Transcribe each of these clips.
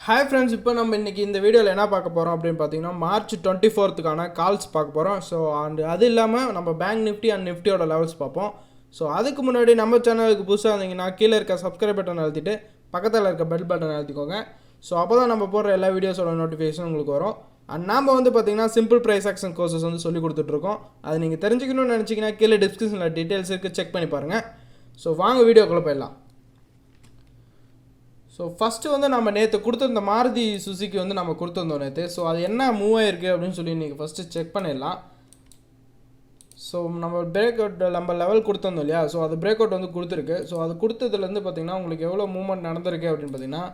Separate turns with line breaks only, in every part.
Hi friends, இப்போ நம்ம இன்றைக்கி இந்த வீடியோவில் என்ன பார்க்க போகிறோம் அப்படின்னு பார்த்தீங்கன்னா மார்ச் 24th கால்ஸ் பார்க்க போகிறோம். ஸோ அது இல்லாமல் நம்ம பேங்க் நிஃப்டி அண்ட் நிஃப்டியோட லெவல்ஸ் பார்ப்போம். ஸோ அதுக்கு முன்னாடி நம்ம சேனலுக்கு புதுசாக இருந்தீங்கன்னா கீழே இருக்க சப்ஸ்கிரைப் பட்டன் அழுத்திட்டு பக்கத்தில் இருக்க பெல் பட்டன் அழுத்திக்கோங்க. ஸோ அப்போ தான் நம்ம போடுற எல்லா வீடியோஸோட நோட்டிஃபிகேஷன் உங்களுக்கு வரும். அண்ட் நாம் பார்த்தீங்கன்னா சிம்பிள் ப்ரைஸ் ஆக்ஷன் கோர்சஸ் சொல்லி கொடுத்துட்ருக்கோம். அது நீங்கள் தெரிஞ்சுக்கணும்னு நினச்சிங்கன்னா கீழே டிஸ்கிரிப்ஷனில் டீட்டெயில்ஸ் இருக்குது, செக் பண்ணி பாருங்கள். ஸோ வாங்க வீடியோக்குள்ளே போயிடலாம். ஸோ ஃபஸ்ட்டு நம்ம நேற்று கொடுத்துருந்த மாருதி சுசுக்கி நம்ம கொடுத்துருந்தோம் நேற்று. ஸோ அது என்ன மூவ் ஆகிருக்கு அப்படின்னு சொல்லி இன்றைக்கி ஃபஸ்ட்டு செக் பண்ணிடலாம். ஸோ நம்ம பிரேக் அவுட் நம்ம லெவல் கொடுத்துருந்தோம் இல்லையா, ஸோ அது பிரேக் அவுட் கொடுத்துருக்கு. ஸோ அது கொடுத்ததுலேருந்து பார்த்திங்கன்னா உங்களுக்கு எவ்வளோ மூவ்மெண்ட் நடந்திருக்கு அப்படின்னு பார்த்தீங்கன்னா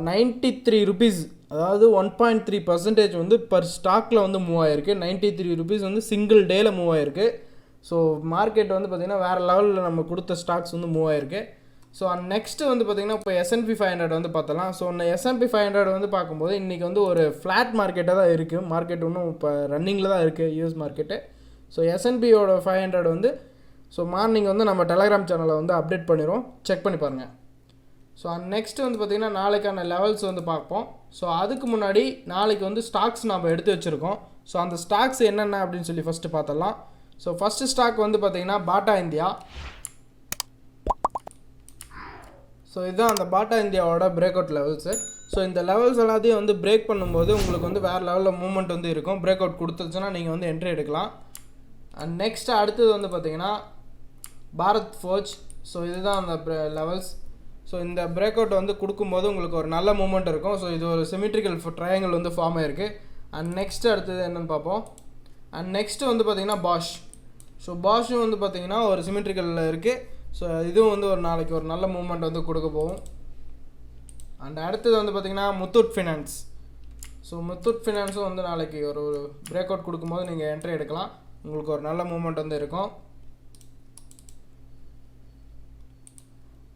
93 rupees, அதாவது 1.3% பர் ஸ்டாக்கில் மூவ் ஆகிருக்கு. 93 rupees சிங்கிள் டேயில் மூவ் ஆகிருக்கு. ஸோ மார்க்கெட் பார்த்திங்கன்னா வேறு லெவலில் நம்ம கொடுத்த ஸ்டாக்ஸ் மூவ் ஆகிருக்கு. ஸோ நெக்ஸ்ட்டு பார்த்திங்கன்னா இப்போ S&P 500 பார்த்தலாம். ஸோ இந்த S&P 500 பார்க்கும்போது இன்றைக்கி ஒரு ஃப்ளாட் மார்க்கெட்டாக தான் இருக்குது. மார்க்கெட் இன்னும் இப்போ ரன்னிங்கில் தான் இருக்குது, யூஎஸ் மார்க்கெட்டு. ஸோ S&Pயோட 500 ஸோ மார்னிங் நம்ம டெலகிராம் சேனலில் அப்டேட் பண்ணிடுவோம், செக் பண்ணி பாருங்கள். ஸோ நெக்ஸ்ட்டு பார்த்திங்கன்னா நாளைக்கான லெவல்ஸ் பார்ப்போம். ஸோ அதுக்கு முன்னாடி நாளைக்கு ஸ்டாக்ஸ் நம்ம எடுத்து வச்சுருக்கோம். ஸோ அந்த ஸ்டாக்ஸ் என்னென்ன அப்படின்னு சொல்லி ஃபஸ்ட்டு பார்த்தலாம். ஸோ ஃபஸ்ட்டு ஸ்டாக் பார்த்திங்கன்னா பாட்டா இந்தியா. ஸோ இதுதான் அந்த பாட்டா இந்தியாவோட பிரேக் அவுட் லெவல்ஸு. ஸோ இந்த லெவல்ஸ் எல்லாத்தையும் பிரேக் பண்ணும்போது உங்களுக்கு வேறு லெவலில் மூவ்மெண்ட் இருக்கும். பிரேக் அவுட் கொடுத்துச்சுன்னா நீங்கள் என்ட்ரி எடுக்கலாம். அண்ட் நெக்ஸ்ட் அடுத்தது பார்த்திங்கன்னா பாரத் ஃபோர்ஜ். ஸோ இதுதான் அந்த லெவல்ஸ். ஸோ இந்த பிரேக் அவுட் கொடுக்கும்போது உங்களுக்கு ஒரு நல்ல மூவ்மெண்ட் இருக்கும். ஸோ இது ஒரு சிமெட்ரிக்கல் ட்ரையாங்கிள் ஃபார்ம் ஆகிருக்கு. அண்ட் நெக்ஸ்ட்டு அடுத்தது என்னென்னு பார்ப்போம். அண்ட் நெக்ஸ்ட்டு பார்த்திங்கன்னா பாஷ். ஸோ பாஷும் பார்த்திங்கன்னா ஒரு சிமெட்ரிக்கலில் இருக்குது. ஸோ இதுவும் ஒரு நாளைக்கு ஒரு நல்ல மூவ்மெண்ட் கொடுக்க போகும். அண்ட் அடுத்தது பார்த்திங்கன்னா முத்தூட் ஃபினான்ஸ். ஸோ முத்தூட் ஃபினான்ஸும் நாளைக்கு ஒரு பிரேக் அவுட் கொடுக்கும்போது நீங்கள் என்ட்ரி எடுக்கலாம். உங்களுக்கு ஒரு நல்ல மூவ்மெண்ட் இருக்கும்.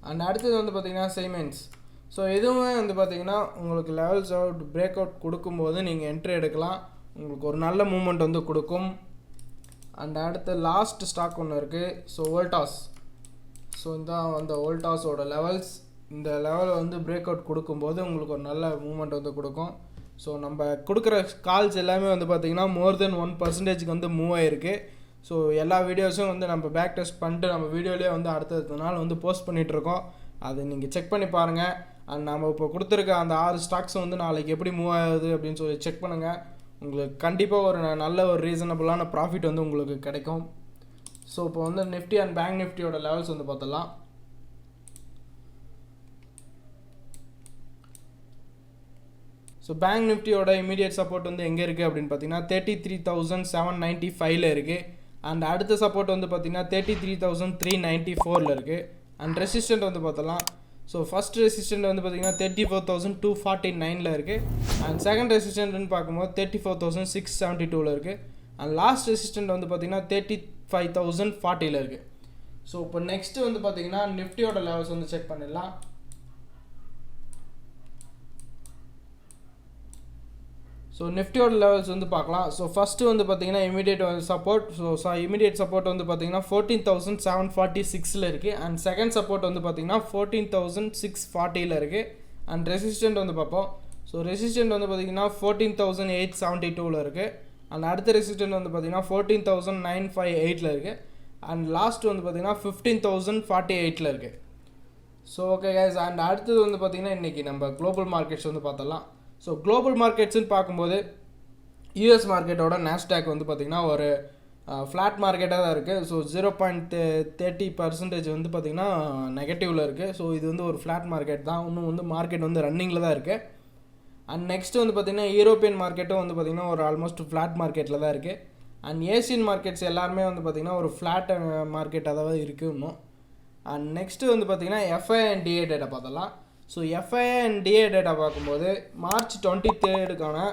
அண்ட் அடுத்தது பார்த்திங்கன்னா சைமென்ஸ். ஸோ இதுவுமே பார்த்திங்கன்னா உங்களுக்கு லெவல்ஸ் அவுட் பிரேக் அவுட் கொடுக்கும்போது நீங்கள் என்ட்ரி எடுக்கலாம். உங்களுக்கு ஒரு நல்ல மூவ்மெண்ட் கொடுக்கும். அண்ட் அடுத்த லாஸ்ட் ஸ்டாக் ஒன்று இருக்குது. ஸோ வோல்டாஸ். ஸோ இந்த வோல்டாஸோட லெவல்ஸ் இந்த லெவல் பிரேக் அவுட் கொடுக்கும்போது உங்களுக்கு ஒரு நல்ல மூவ்மெண்ட் கொடுக்கும். ஸோ நம்ம கொடுக்குற கால்ஸ் எல்லாமே பார்த்திங்கன்னா மோர் தென் 1% மூவ் ஆகிருக்கு. ஸோ எல்லா வீடியோஸும் நம்ம பேக் டெஸ்ட் பண்ணிட்டு நம்ம வீடியோலேயே அடுத்த நாள் போஸ்ட் பண்ணிகிட்ருக்கோம். அது நீங்கள் செக் பண்ணி பாருங்கள். அண்ட் நம்ம இப்போ கொடுத்துருக்க அந்த 6 ஸ்டாக்ஸ் நாளைக்கு எப்படி மூவ் ஆகுது அப்படின்னு சொல்லி செக் பண்ணுங்கள். உங்களுக்கு கண்டிப்பாக ஒரு நல்ல ஒரு ரீசனபுளான ப்ராஃபிட் உங்களுக்கு கிடைக்கும். ஸோ இப்போ நிஃப்டி அண்ட் பேங்க் நிஃப்டியோட லெவல்ஸ் பார்த்தலாம். ஸோ பேங்க் நிஃப்டியோட இமீடியட் சப்போர்ட் எங்கே இருக்குது அப்படின்னு பார்த்தீங்கன்னா 33,795 இருக்குது. அண்ட் அடுத்த சப்போர்ட் பார்த்தீங்கன்னா 33,394 இருக்குது. அண்ட் ரெசிஸ்டன்ட் பார்த்தலாம். ஸோ ஃபஸ்ட் ரெசிஸ்டன்ட் பார்த்தீங்கன்னா 34,249 இருக்குது. அண்ட் செகண்ட் ரெசிஸ்டன்ட்னு பார்க்கும்போது 34,672 இருக்குது. அண்ட் லாஸ்ட் ரெசிஸ்டன்ட் பார்த்தீங்கன்னா 35,040 இருக்குது. ஸோ இப்போ நெக்ஸ்ட்டு பார்த்தீங்கன்னா நிஃப்டியோட லெவல்ஸ் செக் பண்ணிடலாம். ஸோ நிஃப்டியோட லெவல்ஸ் பார்க்கலாம். ஸோ ஃபஸ்ட்டு பார்த்தீங்கன்னா immediate support. So immediate support பார்த்தீங்கன்னா 14,746 இருக்குது. அண்ட் செகண்ட் சப்போர்ட் பார்த்தீங்கன்னா 14,640 இருக்குது. அண்ட் ரெசிஸ்டன்ட் பார்ப்போம். ஸோ ரெசிஸ்டன்ட் பார்த்தீங்கன்னா 14,872 இருக்குது. அண்ட் அடுத்த ரெசிஸ்டன்ட் பார்த்தீங்கன்னா 14,958 இருக்குது. அண்ட் லாஸ்ட் பார்த்தீங்கன்னா 15,048 இருக்குது. ஸோ ஓகே கைஸ், அண்ட் அடுத்தது பார்த்தீங்கன்னா இன்றைக்கி நம்ம குளோபல் மார்க்கெட்ஸ் பார்த்தலாம். ஸோ குளோபல் மார்க்கெட்ஸ்னு பார்க்கும்போது யூஎஸ் மார்க்கெட்டோட நாஸ்டாக் பார்த்திங்கன்னா ஒரு ஃப்ளாட் மார்க்கெட்டாக தான் இருக்குது. ஸோ 0.30% பார்த்திங்கன்னா நெகட்டிவில் இருக்குது. ஸோ இது ஒரு ஃப்ளாட் மார்க்கெட் தான். இன்னும் மார்க்கெட் ரன்னிங்கில் தான் இருக்குது. அண்ட் நெக்ஸ்ட்டு பார்த்திங்கன்னா யூரோப்பியன் மார்க்கெட்டும் பார்த்திங்கன்னா ஒரு ஆல்மோஸ்ட் ஃப்ளாட் மார்க்கெட்டில் தான் இருக்குது. அண்ட் ஏசியன் மார்க்கெட்ஸ் எல்லாருமே பார்த்திங்கன்னா ஒரு ஃப்ளாட் மார்க்கெட்டாக தான் இருக்குது இன்னும். அண்ட் நெக்ஸ்ட்டு பார்த்திங்கன்னா எஃப்ஐ அண்ட் டிஏ டேட்டா பார்த்தலாம். So FII and DA data பார்க்கும்போது மார்ச் 23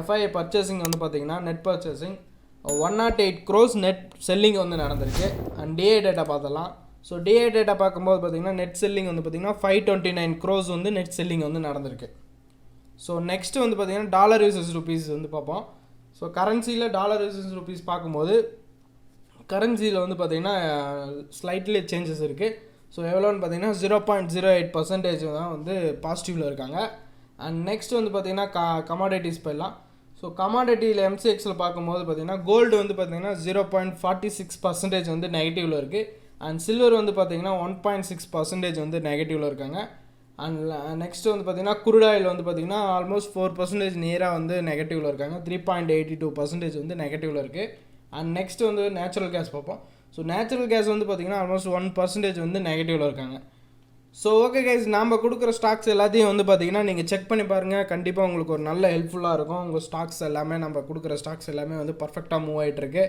எஃப்ஐஐ பர்ச்சேசிங் பார்த்திங்கன்னா net purchasing 108 crores net selling நடந்திருக்கு. அண்ட் டிஏ டேட்டா பார்த்தலாம். ஸோ டிஏ டேட்டா பார்க்கும்போது பார்த்திங்கன்னா நெட் செல்லிங் பார்த்திங்கன்னா 529 crores நெட் செல்லிங் நடந்திருக்கு. ஸோ நெக்ஸ்ட்டு பார்த்திங்கன்னா டாலர் யூசஸ் ருபீஸ் பார்ப்போம். ஸோ கரன்சியில் டாலர் யூசஸ் ருபீஸ் பார்க்கும்போது கரன்சியில் பார்த்திங்கன்னா ஸ்லைட்லி சேஞ்சஸ் இருக்குது. ஸோ எவ்வளோன்னு பார்த்தீங்கன்னா 0.08% தான் பாசிட்டிவில் இருக்காங்க. அண்ட் நெக்ஸ்ட் வந்து பார்த்திங்கன்னா கமாடிட்டிஸ் போயிடலாம். ஸோ கமாடிட்டியில் எம்சிஎக்ஸில் பார்க்கும்போது பார்த்திங்கன்னா கோல்டு வந்து பார்த்திங்கன்னா 0.46% வந்து நெகட்டிவில் இருக்குது. அண்ட் சில்வர் வந்து பார்த்திங்கன்னா 1.6% வந்து நெகட்டிவில் இருக்காங்க. அண்ட் நெக்ஸ்ட் வந்து பார்த்திங்கன்னா குரூட் ஆயில் வந்து பார்த்திங்கன்னா ஆல்மோஸ்ட் 4% நியராக வந்து நெகட்டிவில் இருக்காங்க. 3.82% வந்து நெகட்டிவில் இருக்குது. அண்ட் நெக்ஸ்ட் வந்து நேச்சுரல் கேஸ் பார்ப்போம். ஸோ நேச்சுரல் கேஸ் வந்து பார்த்திங்கன்னா ஆல்மோஸ்ட் 1% வந்து நெகட்டிவில் இருக்காங்க. ஸோ ஓகே கைஸ், நாம் கொடுக்குற ஸ்டாக்ஸ் எல்லாத்தையும் வந்து பார்த்திங்கன்னா நீங்கள் செக் பண்ணி பாருங்கள். கண்டிப்பாக உங்களுக்கு ஒரு நல்ல ஹெல்ப்ஃபுல்லாக இருக்கும். உங்கள் ஸ்டாக்ஸ் எல்லாமே நம்ம கொடுக்குற ஸ்டாக்ஸ் எல்லாமே வந்து பர்ஃபெக்டாக மூவ் ஆகிட்டுருக்கு.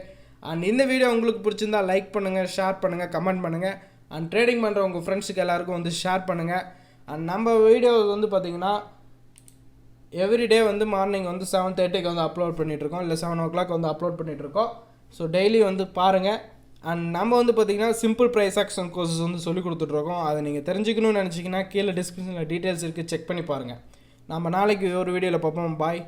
அண்ட் இந்த வீடியோ உங்களுக்கு பிடிச்சிருந்தா லைக் பண்ணுங்கள், ஷேர் பண்ணுங்கள், கமெண்ட் பண்ணுங்கள். அண்ட் ட்ரேடிங் பண்ணுற உங்கள் ஃப்ரெண்ட்ஸுக்கு எல்லாருக்கும் வந்து ஷேர் பண்ணுங்கள். அண்ட் நம்ம வீடியோ வந்து பார்த்திங்கன்னா எவ்ரிடே வந்து மார்னிங் வந்து 7:30க்கு வந்து அப்லோட் பண்ணிகிட்ருக்கோம், இல்லை 7 o'clock வந்து அப்லோட் பண்ணிகிட்ருக்கோம். ஸோ டெய்லி வந்து பாருங்கள். அண்ட் நம்ம வந்து பார்த்திங்கன்னா சிம்பிள் ப்ரைஸ் ஆக்ஷன் கோர்சஸ் வந்து சொல்லி கொடுத்துட்ருக்கோம். அதை நீங்கள் தெரிஞ்சுக்கணும்னு நினச்சிங்கன்னா கீழே டிஸ்கிரிப்ஷனில் டீட்டெயில்ஸ் இருக்குது, செக் பண்ணி பாருங்கள். நம்ம நாளைக்கு ஒரு வீடியோவில் பார்ப்போம். பாய்.